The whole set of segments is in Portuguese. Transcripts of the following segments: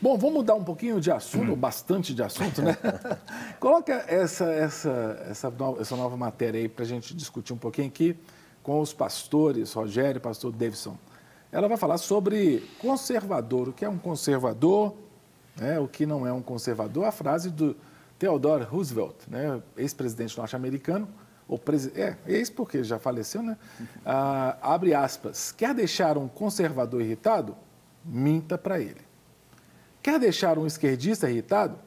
Bom, vamos mudar um pouquinho de assunto, bastante de assunto, né? Coloca essa nova matéria aí para a gente discutir um pouquinho aqui com os pastores, Rogério e pastor Davidson. Ela vai falar sobre conservador, o que é um conservador, né? O que não é um conservador. A frase do Theodore Roosevelt, né? Ex-presidente norte-americano, ex porque já faleceu, né? Abre aspas, quer deixar um conservador irritado? Minta para ele. Quer deixar um esquerdista irritado?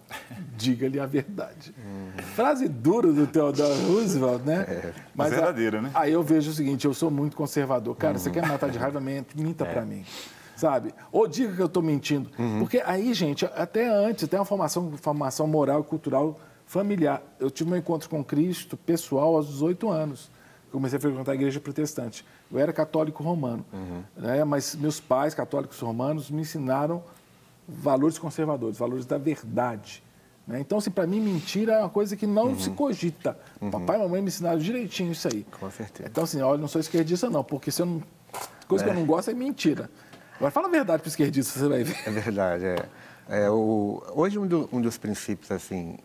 Diga-lhe a verdade. Frase dura do Theodore Roosevelt, né? Mas verdadeira, né? Aí eu vejo o seguinte, eu sou muito conservador. Cara, você quer me matar de raiva? Minta para mim. Sabe? Ou diga que eu estou mentindo. Porque aí, gente, até antes, tem uma formação moral e cultural familiar. Eu tive um encontro com Cristo pessoal aos 18 anos. Comecei a frequentar a igreja protestante. Eu era católico romano, né? Mas meus pais, católicos romanos, me ensinaram valores conservadores, valores da verdade. Né? Então, assim, para mim, mentira é uma coisa que não se cogita. Papai e mamãe me ensinaram direitinho isso aí. Com certeza. Então, assim, olha, não sou esquerdista, não, porque se eu não... coisa que eu não gosto é mentira. Agora, fala a verdade para o esquerdista, você vai ver. É verdade, hoje, um dos princípios, assim,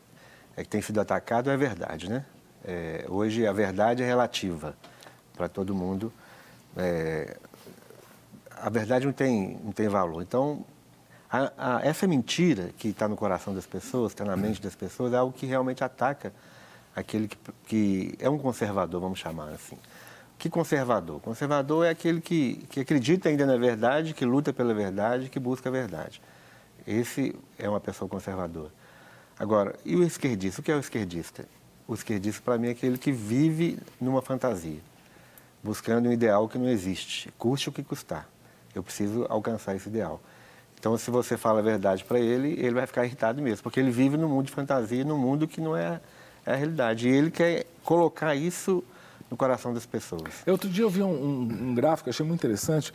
que tem sido atacado é a verdade, né? Hoje, a verdade é relativa para todo mundo. A verdade não tem valor. Então, essa mentira que está no coração das pessoas, está na mente das pessoas, é algo que realmente ataca aquele que é um conservador, vamos chamar assim. Que conservador? Conservador é aquele que acredita ainda na verdade, que luta pela verdade, que busca a verdade. Esse é uma pessoa conservadora. Agora, e o esquerdista? O que é o esquerdista? O esquerdista, para mim, é aquele que vive numa fantasia, buscando um ideal que não existe, custe o que custar. Eu preciso alcançar esse ideal. Então, se você fala a verdade para ele, ele vai ficar irritado mesmo, porque ele vive num mundo de fantasia, num mundo que não é a realidade. E ele quer colocar isso no coração das pessoas. Outro dia eu vi um gráfico, achei muito interessante,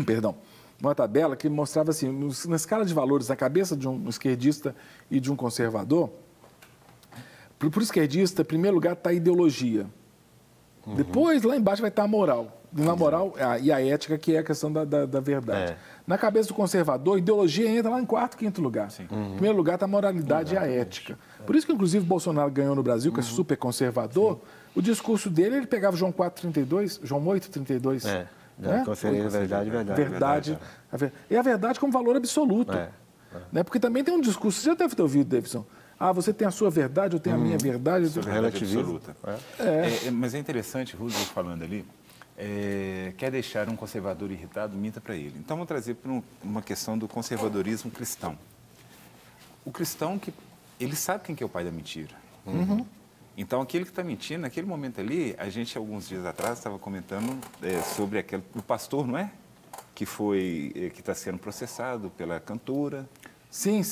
perdão, uma tabela que mostrava assim, na escala de valores, na cabeça de um esquerdista e de um conservador, para o esquerdista, em primeiro lugar, está a ideologia. Depois, lá embaixo, vai estar a moral. Na moral e a ética, que é a questão da verdade. Na cabeça do conservador, a ideologia entra lá em quarto, quinto lugar. Em primeiro lugar está a moralidade e a ética. Por isso que, inclusive, Bolsonaro ganhou no Brasil, que é super conservador. O discurso dele, ele pegava João 4,32, João 8,32. Conselheiro, verdade. E a verdade como valor absoluto. Né? Porque também tem um discurso, você já deve ter ouvido, Davidson. Você tem a sua verdade, eu tenho a minha verdade. Verdade absoluta. Mas é interessante, Roosevelt falando ali, quer deixar um conservador irritado, minta para ele. Então, vamos trazer para uma questão do conservadorismo cristão. O cristão, ele sabe quem que é o pai da mentira. Então, aquele que está mentindo, naquele momento ali, a gente, alguns dias atrás, estava comentando sobre o pastor, não é? Que está sendo processado pela cantora. Sim.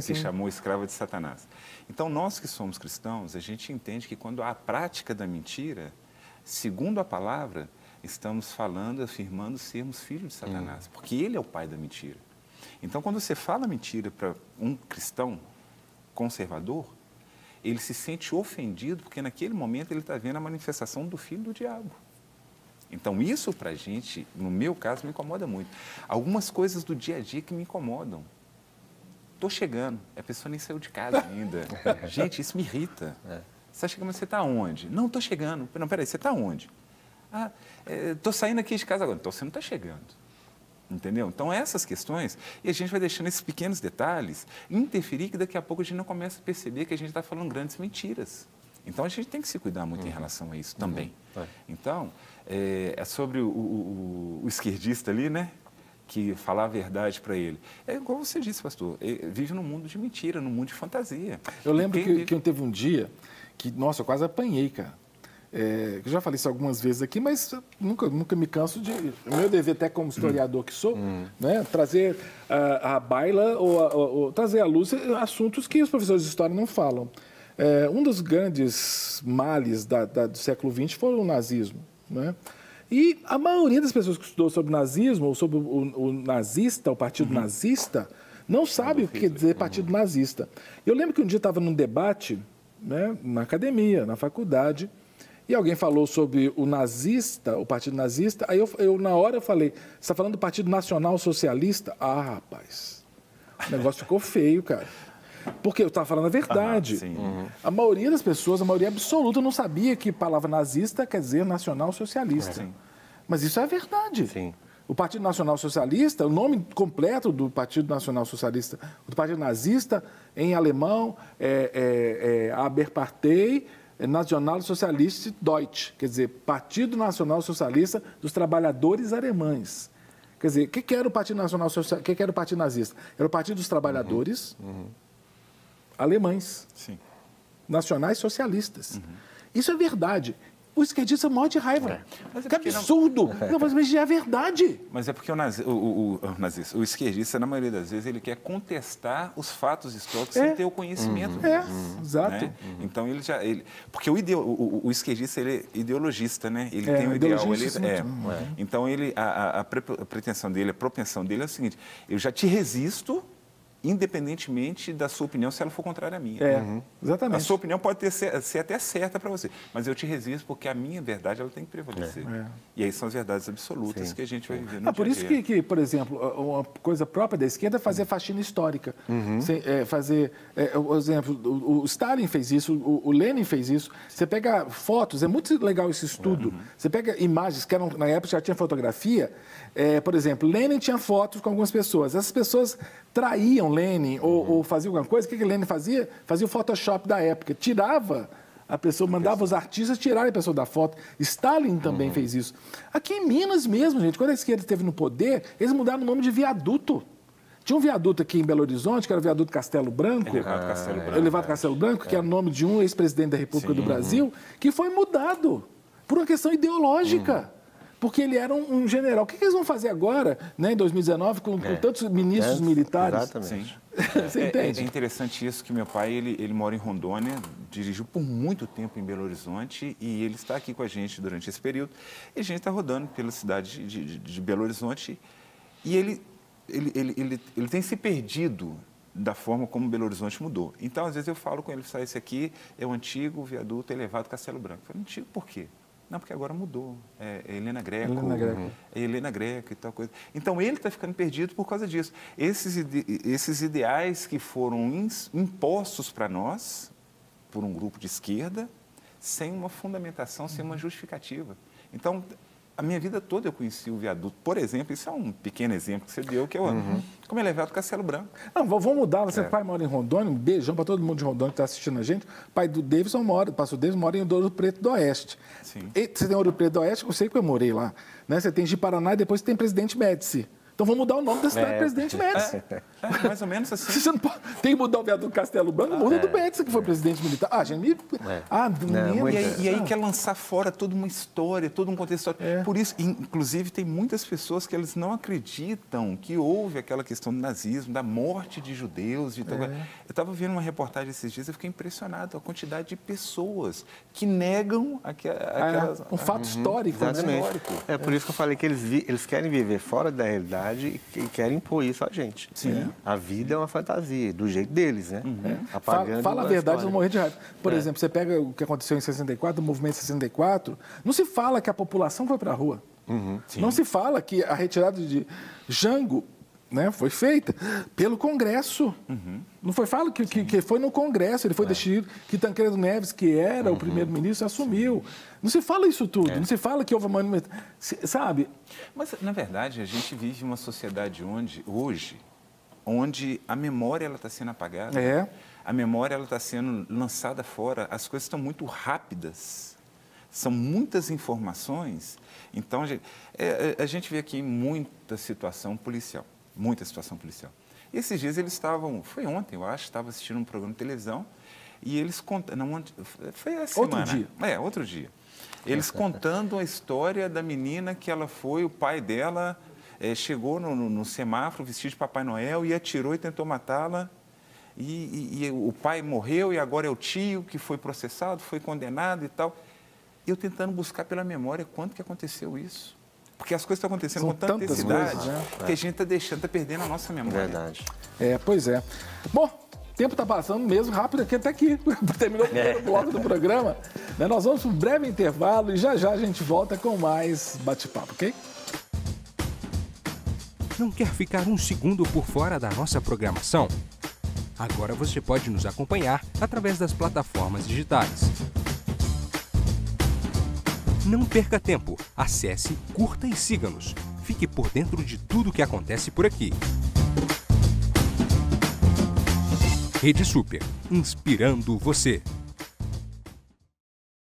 Que chamou escrava de Satanás. Então, nós que somos cristãos, a gente entende que quando há a prática da mentira, segundo a palavra, estamos falando, afirmando sermos filhos de Satanás, porque ele é o pai da mentira. Então, quando você fala mentira para um cristão conservador, ele se sente ofendido, porque naquele momento ele está vendo a manifestação do filho do diabo. Então, isso para a gente, no meu caso, me incomoda muito. Algumas coisas do dia a dia que me incomodam. Estou chegando, a pessoa nem saiu de casa ainda. Gente, isso me irrita. Você está chegando, mas você está onde? Não, estou chegando. Não, peraí, você está onde? Estou saindo aqui de casa agora. Então, você não está chegando. Entendeu? Então, essas questões, e a gente vai deixando esses pequenos detalhes interferir, que daqui a pouco a gente não começa a perceber que a gente está falando grandes mentiras. Então, a gente tem que se cuidar muito em relação a isso também. Então, é sobre o esquerdista ali, né? Que falar a verdade para ele. É igual você disse, pastor, vive num mundo de mentira, num mundo de fantasia. Eu lembro que eu teve um dia que, nossa, eu quase apanhei, cara. Eu já falei isso algumas vezes aqui, mas nunca me canso de... O meu dever, até como historiador que sou, né, trazer à baila ou trazer à luz assuntos que os professores de história não falam. Um dos grandes males do século XX foi o nazismo, né? E a maioria das pessoas que estudou sobre o nazismo, ou sobre o nazista, o partido nazista, não sabe o que quer dizer partido nazista. Eu lembro que um dia eu estava num debate, né, na academia, na faculdade, e alguém falou sobre o nazista, o partido nazista, aí eu na hora eu falei, você está falando do Partido Nacional Socialista? Rapaz, O negócio ficou feio, cara. Porque eu estava falando a verdade. A maioria das pessoas, a maioria absoluta, não sabia que a palavra nazista quer dizer nacional-socialista. Mas isso é a verdade. Sim. O Partido Nacional Socialista, o nome completo do Partido Nacional Socialista, do Partido Nazista, em alemão, Arbeiterpartei Nationalsozialistische Deutsch, quer dizer, Partido Nacional Socialista dos Trabalhadores Alemães. Quer dizer, o que era o Partido Nacional Socialista? O que era o Partido Nazista? Era o Partido dos Trabalhadores alemães, nacionais socialistas. Isso é verdade. O esquerdista morre de raiva. Mas que absurdo! Não, mas é verdade. Mas é porque o esquerdista, na maioria das vezes, ele quer contestar os fatos históricos sem ter o conhecimento. Exato. Né? Então, porque o esquerdista, ele é ideologista, né? Ele tem um ideal. Então, a pretensão dele, a propensão dele é o seguinte: eu já te resisto, independentemente da sua opinião, se ela for contrária à minha. Exatamente. A sua opinião pode ser até certa para você, mas eu te resisto porque a minha verdade ela tem que prevalecer. E aí são as verdades absolutas que a gente vai viver no dia a dia. Por isso que, por exemplo, uma coisa própria da esquerda é fazer faxina histórica. Por exemplo, o Stalin fez isso, o Lenin fez isso. Você pega fotos, é muito legal esse estudo. Você pega imagens, que na época já tinha fotografia. Por exemplo, Lenin tinha fotos com algumas pessoas. Essas pessoas traíam Lenin ou faziam alguma coisa. O que Lenin fazia? Fazia o Photoshop da época. Tirava a pessoa, mandava os artistas tirarem a pessoa da foto. Stalin também fez isso. Aqui em Minas mesmo, gente, quando a esquerda esteve no poder, eles mudaram o nome de viaduto. Tinha um viaduto aqui em Belo Horizonte, que era o viaduto Castelo Branco. Elevado Castelo Branco, que era o nome de um ex-presidente da República do Brasil, que foi mudado por uma questão ideológica. Porque ele era um general. O que eles vão fazer agora, né, em 2019, com tantos ministros militares? Exatamente. Você entende? É interessante isso, que meu pai, ele mora em Rondônia, dirigiu por muito tempo em Belo Horizonte e ele está aqui com a gente durante esse período. E a gente está rodando pela cidade de Belo Horizonte e ele tem se perdido da forma como Belo Horizonte mudou. Então, às vezes eu falo com ele, esse aqui é o antigo viaduto elevado Castelo Branco. Eu falo, antigo por quê? Não, porque agora mudou. É Helena Greco. É Helena Greco e tal coisa. Então, ele está ficando perdido por causa disso. Esses ideais que foram impostos para nós, por um grupo de esquerda, sem uma fundamentação, sem uma justificativa. Então, a minha vida toda eu conheci o viaduto. Por exemplo, isso é um pequeno exemplo que você deu, que é como é elevado Castelo Branco. Não, vamos mudar. Você pai mora em Rondônia, um beijão para todo mundo de Rondônia que está assistindo a gente. O pai do Davidson pastor Davidson mora em Ouro Preto do Oeste. Você tem Ouro Preto do Oeste, eu sei que eu morei lá. Né? Você tem Ji-Paraná e depois tem Presidente Médici. Então vamos mudar o nome da cidade, Presidente Médici. Mais ou menos assim. Você não pode... Tem que mudar o viaduto Castelo Branco, muda do Médici, que foi presidente militar. E aí quer lançar fora toda uma história, todo um contexto histórico. Por isso, inclusive, tem muitas pessoas que elas não acreditam que houve aquela questão do nazismo, da morte de judeus. Eu estava vendo uma reportagem esses dias, eu fiquei impressionado com a quantidade de pessoas que negam um fato histórico. Exatamente. É por isso que eu falei que eles querem viver fora da realidade e querem impor isso a gente. A vida é uma fantasia, do jeito deles, né? Fala a verdade, não morrer de raiva. Por exemplo, você pega o que aconteceu em 64, o movimento 64, não se fala que a população foi para a rua. Não se fala que a retirada de Jango, né, foi feita pelo Congresso. Não foi falado que foi no Congresso, ele foi decidido que Tancredo Neves, que era o primeiro-ministro, assumiu. Não se fala isso tudo, não se fala que houve uma... Sabe? Mas, na verdade, a gente vive uma sociedade onde a memória está sendo apagada, a memória está sendo lançada fora, as coisas estão muito rápidas, são muitas informações. Então, a gente vê aqui muita situação policial. E esses dias eles estavam, foi ontem, eu acho, estava assistindo um programa de televisão e eles contando, foi essa semana. Outro dia. Eles contando a história da menina que ela foi, o pai dela chegou no semáforo vestido de Papai Noel e atirou e tentou matá-la. E o pai morreu e agora é o tio que foi processado, foi condenado e tal. Eu tentando buscar pela memória quando que aconteceu isso. Porque as coisas estão acontecendo com tanta intensidade que a gente está perdendo a nossa memória. Verdade. Pois é. Bom, o tempo está passando mesmo rápido aqui até aqui. Terminou o primeiro bloco do programa. Nós vamos para um breve intervalo e já a gente volta com mais bate-papo, ok? Não quer ficar um segundo por fora da nossa programação? Agora você pode nos acompanhar através das plataformas digitais. Não perca tempo. Acesse, curta e siga-nos. Fique por dentro de tudo o que acontece por aqui. Rede Super, inspirando você.